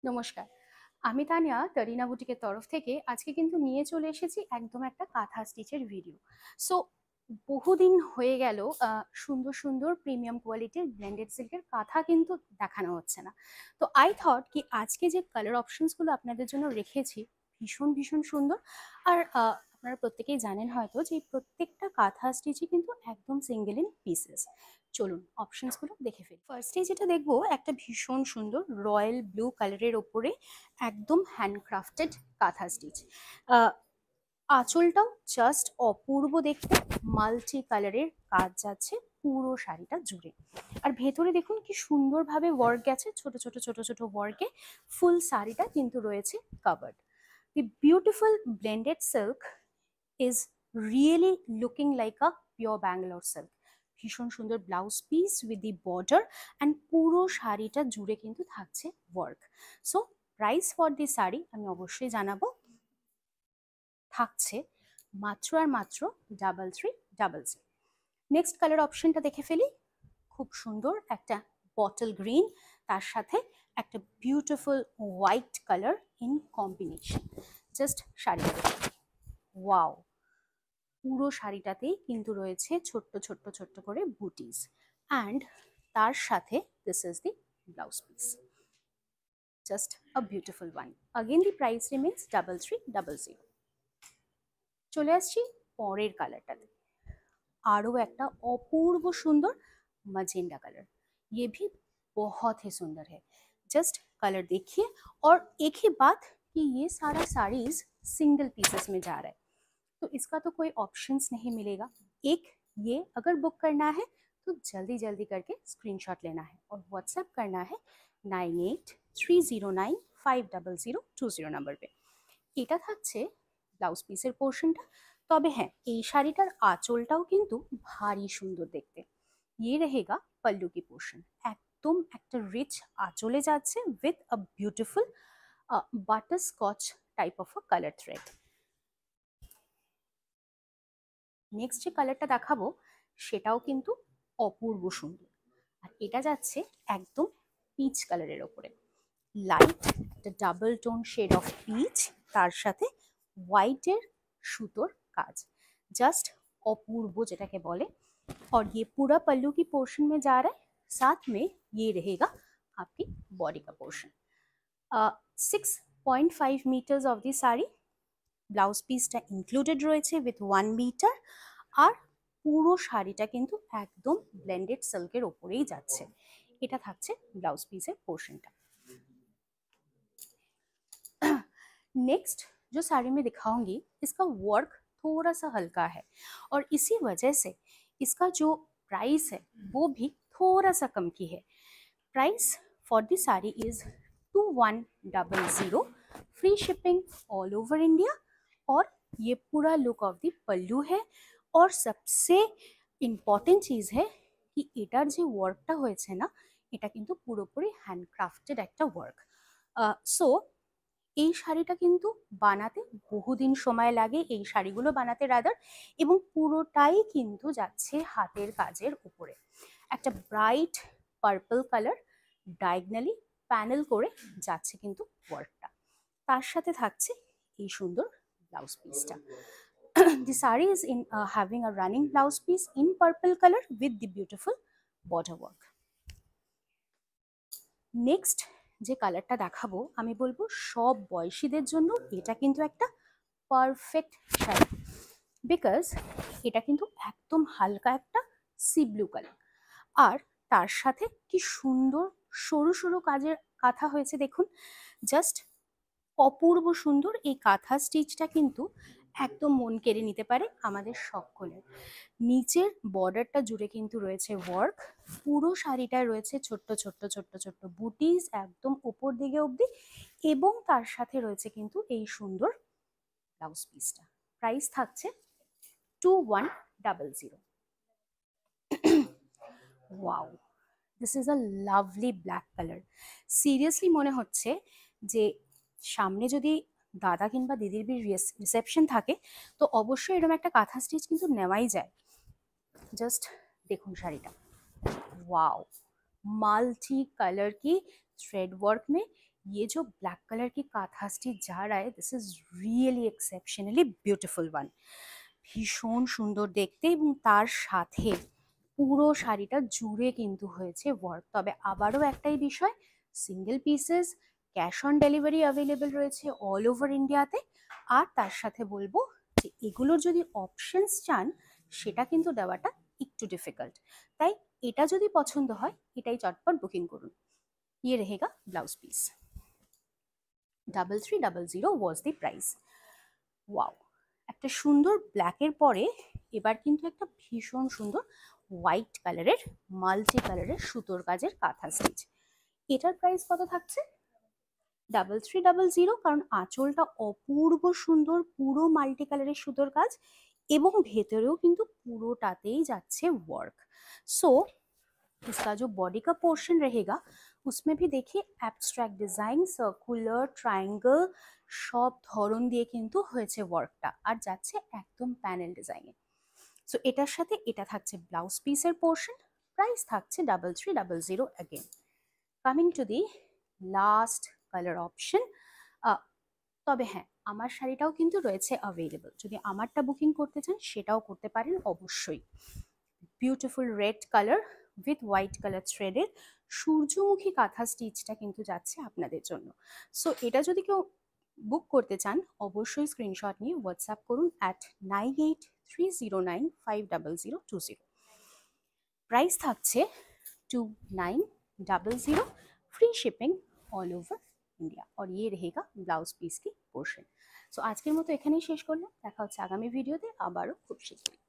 নমস্কার। আমি তানিয়া তারিনা বুটিকের তরফ থেকে আজকে কিন্তু নিয়ে চলে এসেছি একদম একটা কাঁথা স্টিচের ভিডিও। সো বহুদিন হয়ে গেল সুন্দর সুন্দর প্রিমিয়াম কোয়ালিটির ব্লেন্ডেড সিল্কের কাঁথা কিন্তু দেখানো হচ্ছে না। তো আই থট কি আজকে যে কালার অপশনসগুলো আপনাদের জন্য রেখেছি ভীষণ ভীষণ সুন্দর। আর আপনারা প্রত্যেকেই জানেন হয়তো যে এই প্রত্যেকটা কাঁথা স্টিচই কিন্তু একদম সিঙ্গেল ইন পিসেস। চলুন অপশনসগুলো দেখে ফেলি। ফার্স্টে যেটা দেখবো একটা ভীষণ সুন্দর রয়্যাল ব্লু কালারের ওপরে একদম হ্যান্ডক্রাফটেড কাঁথা স্টিচ। আঁচলটাও জাস্ট অপূর্ব দেখতে, মাল্টি কালারের কাজ যাচ্ছে পুরো শাড়িটা জুড়ে। আর ভেতরে দেখুন কি সুন্দরভাবে ওয়ার্ক গেছে, ছোট ছোট ছোট ছোট ওয়ার্কে ফুল শাড়িটা কিন্তু রয়েছে covered. The beautiful blended silk is really looking like a pure Bangalore silk. ভীষণ সুন্দর blouse piece with the border and পুরো শাড়িটা জুড়ে কিন্তু থাকছে work. So price for the sari আমি অবশ্যই জানাবো, থাকছে মাত্র আর মাত্র 3300। নেক্সট কালার অপশনটা দেখে ফেলি। খুব সুন্দর একটা বটল গ্রিন, তার সাথে একটা beautiful white colour in combination. Just শাড়িটা ওয়াও, পুরো শাড়িটাতেই কিন্তু রয়েছে ছোট্ট ছোট্ট ছোট্ট করে বুটিস অ্যান্ড তার সাথে this is the blouse piece. Just a beautiful one. Again the price remains 3300। চলে আসছি পরের কালারটাতে, आरो একটা অপূর্ব সুন্দর मजेंडा कलर। ये भी बहुत ही सुंदर है। जस्ट कलर देखिए और एक ही बात कि ये सारा साड़ीज सिंगल पीसेस में जा रहा है, तो इसका तो कोई ऑप्शंस नहीं मिलेगा। एक ये अगर बुक करना है तो जल्दी जल्दी करके स्क्रीनशॉट लेना है और व्हाट्सएप करना है 9830950020 नंबर पे। এটা থাকছে ব্লাউজ পিসের পোর্শনটা। তবে হ্যাঁ, এই শাড়িটার আঁচলটাও কিন্তু ভারী সুন্দর দেখতে। ये रहेगा पल्लू की पोर्शन, একদম একটা রিচ আঁচলে যাচ্ছে with a beautiful butter Scotch type of a colour thread. Next যে কালারটা দেখাবো সেটাও কিন্তু অপূর্ব সুন্দর, আর এটা যাচ্ছে একদম পিচ কালারের ওপরে। লাইট একটা double tone shade of peach, তার সাথে হোয়াইটের সুতোর কাজ। जस्ट अपूर्व যেটাকে বলে। और ये पूरा पल्लू की पोर्शन में जा रहा है, साथ में ये रहेगा आपकी बॉडी का portion. 6.5 metres of the sari, ব্লাউজ পিসটা ইনক্লুডেড রয়েছে উইথ 1 মিটার। আর পুরো শাড়িটা কিন্তু একদম ব্লেন্ডেড সিল্কের ওপরেই যাচ্ছে। এটা থাকছে ব্লাউজ পিসের পোর্শনটা। नेक्स्ट जो साड़ी में दिखाऊंगी इसका वर्क थोड़ा सा हल्का है और इसी वजह से इसका जो प्राइस है वो भी थोड़ा सा कम की है। Price for the sari is 2100, free shipping all over India. और ये पूरा लुक ऑफ द पल्लू है। और सबसे इम्पॉर्टेंट चीज़ है कि এটার যে ওয়ার্কটা হয়েছে না, এটা কিন্তু পুরোপুরি হ্যান্ডক্রাফটেড একটা ওয়ার্ক। সো এই শাড়িটা কিন্তু বানাতে বহুদিন সময় লাগে, এই শাড়িগুলো বানাতে রাদার, এবং পুরোটাই কিন্তু যাচ্ছে হাতের কাজের উপরে। একটা bright purple colour diagonally panel করে যাচ্ছে কিন্তু ওয়ার্কটা, তার সাথে থাকছে এই সুন্দর ব্লাউজ পিসটা। The sari is in having a running blouse piece in purple colour with the beautiful border work. Next যে কালারটা দেখাবো আমি বলবো সব বয়সীদের জন্য এটা কিন্তু একটা পারফেক্ট শাড়ি, বিকজ এটা কিন্তু একদম হালকা একটা সি ব্লু কালার, আর তার সাথে কি সুন্দর সরু সরু কাজের কাঁথা হয়েছে দেখুন। জাস্ট অপূর্ব সুন্দর এই কাঁথা স্টিচটা কিন্তু একদম মন কেড়ে নিতে পারে আমাদের সকলের। নিচের বর্ডারটা জুড়ে কিন্তু রয়েছে ওয়ার্ক, পুরো শাড়িটায় রয়েছে ছোট্ট ছোট্ট ছোট্ট ছোট্ট বুটিস একদম উপর দিকে অবধি, এবং তার সাথে রয়েছে কিন্তু এই সুন্দর ব্লাউজ পিসটা। প্রাইস থাকছে 2100। Wow, this is a lovely black colour. Seriously মনে হচ্ছে যে সামনে যদি দাদা কিংবা দিদির বিয়ের রিসেপশন থাকে তো অবশ্যই এরকম একটা কাঁথা স্টিচ কিন্তু নেওয়াই যায়। जस्ट देखूं শাড়ি টা, वाओ, মাল্টি কালার की थ्रेड वर्क में ये जो ब्लैक कलर की काथा स्टिच जा रहा है, this is really exceptionally beautiful one. ভীষণ সুন্দর দেখতে এবং তার সাথে পুরো শাড়িটা জুড়ে কিন্তু হয়েছে ওয়ার্ক। তবে আবারও একটাই বিষয়, single pieces, cash on delivery available রয়েছে অল ওভার ইন্ডিয়াতে। আর তার সাথে বলবো যে এগুলোর যদি অপশনস চান সেটা কিন্তু দেওয়াটা একটু ডিফিকাল্ট। তাই এটা যদি পছন্দ হয় এটাই চটপট বুকিং করুন। ये रहेगा blouse piece. 3300 was the price. Wow, একটা সুন্দর ব্ল্যাকের পরে এবার কিন্তু একটা ভীষণ সুন্দর হোয়াইট কালারের মাল্টি কালারের সুতোর কাজের কাঁথা স্টিচ। এটার প্রাইস কত থাকছে? 3300, কারণ আঁচলটা অপূর্ব সুন্দর, পুরো মাল্টি কালারের সুতোর কাজ এবং ভেতরেও কিন্তু পুরোটাতেই যাচ্ছে ওয়ার্ক। सो इसका जो बॉडी का पोर्शन रहेगा उसमें भी देखिए অ্যাবস্ট্রাক্ট ডিজাইন, সার্কুলার, ট্রায়াঙ্গল সব ধরন দিয়ে কিন্তু হয়েছে ওয়ার্কটা, আর যাচ্ছে একদম প্যানেল ডিজাইনে। সো এটার সাথে এটা থাকছে ব্লাউজ পিসের পোর্শন, প্রাইস থাকছে 3300 again. Coming to the last colour option. তবে হ্যাঁ, আমার শাড়িটাও কিন্তু রয়েছে অ্যাভেলেবল, যদি আমারটা বুকিং করতে চান সেটাও করতে পারেন অবশ্যই। Beautiful red colour with white colour থ্রেডের সূর্যমুখী কাঁথা স্টিচটা কিন্তু যাচ্ছে আপনাদের জন্য। সো এটা যদি কেউ বুক করতে চান অবশ্যই স্ক্রিনশট নিয়ে হোয়াটসঅ্যাপ করুন @9830950020। প্রাইস থাকছে 2900, free shipping all over India. और ये रहेगा ब्लाउज पीस की पोर्शन। सो আজকের মতো এখানেই শেষ করলাম, দেখা হচ্ছে আগামী ভিডিওতে আবারও খুব শীঘ্রই।